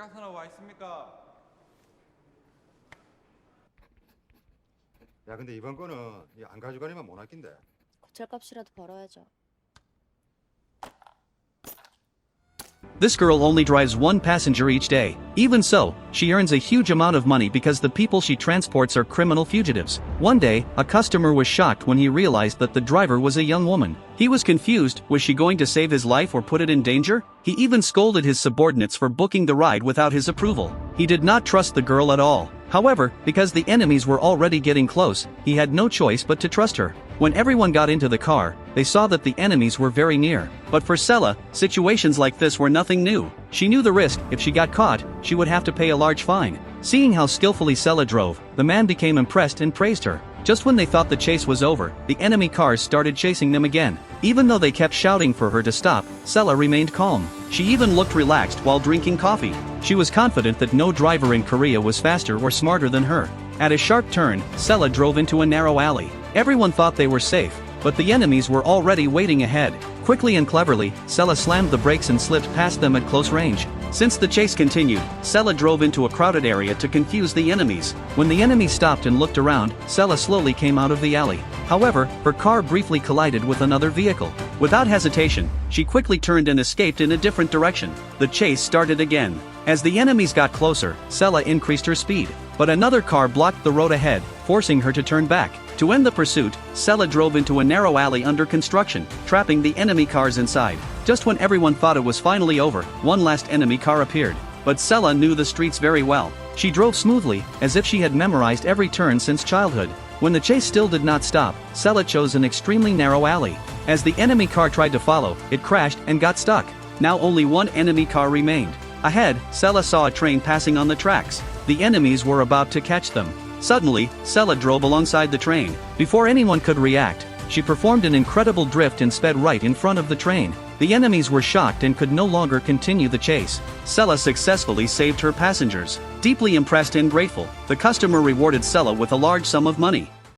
백화선업 와 있습니까? 야, 근데 이번 거는 안 가져가니만 못 아낀대. 고철값이라도 벌어야죠. This girl only drives one passenger each day. Even so, she earns a huge amount of money because the people she transports are criminal fugitives. One day, a customer was shocked when he realized that the driver was a young woman. He was confused, was she going to save his life or put it in danger? He even scolded his subordinates for booking the ride without his approval. He did not trust the girl at all. However, because the enemies were already getting close, he had no choice but to trust her. When everyone got into the car, they saw that the enemies were very near. But for Sella, situations like this were nothing new. She knew the risk. If she got caught, she would have to pay a large fine. Seeing how skillfully Sella drove, the man became impressed and praised her. Just when they thought the chase was over, the enemy cars started chasing them again. Even though they kept shouting for her to stop, Sella remained calm. She even looked relaxed while drinking coffee. She was confident that no driver in Korea was faster or smarter than her. At a sharp turn, Sella drove into a narrow alley. Everyone thought they were safe, but the enemies were already waiting ahead. Quickly and cleverly, Sella slammed the brakes and slipped past them at close range. Since the chase continued, Sella drove into a crowded area to confuse the enemies. When the enemies stopped and looked around, Sella slowly came out of the alley. However, her car briefly collided with another vehicle. Without hesitation, she quickly turned and escaped in a different direction. The chase started again. As the enemies got closer, Sella increased her speed. But another car blocked the road ahead, forcing her to turn back. To end the pursuit, Sella drove into a narrow alley under construction, trapping the enemy cars inside. Just when everyone thought it was finally over, one last enemy car appeared. But Sella knew the streets very well. She drove smoothly, as if she had memorized every turn since childhood. When the chase still did not stop, Sella chose an extremely narrow alley. As the enemy car tried to follow, it crashed and got stuck. Now only one enemy car remained. Ahead, Sella saw a train passing on the tracks. The enemies were about to catch them. Suddenly, Sella drove alongside the train. Before anyone could react, she performed an incredible drift and sped right in front of the train. The enemies were shocked and could no longer continue the chase. Sella successfully saved her passengers. Deeply impressed and grateful, the customer rewarded Sella with a large sum of money.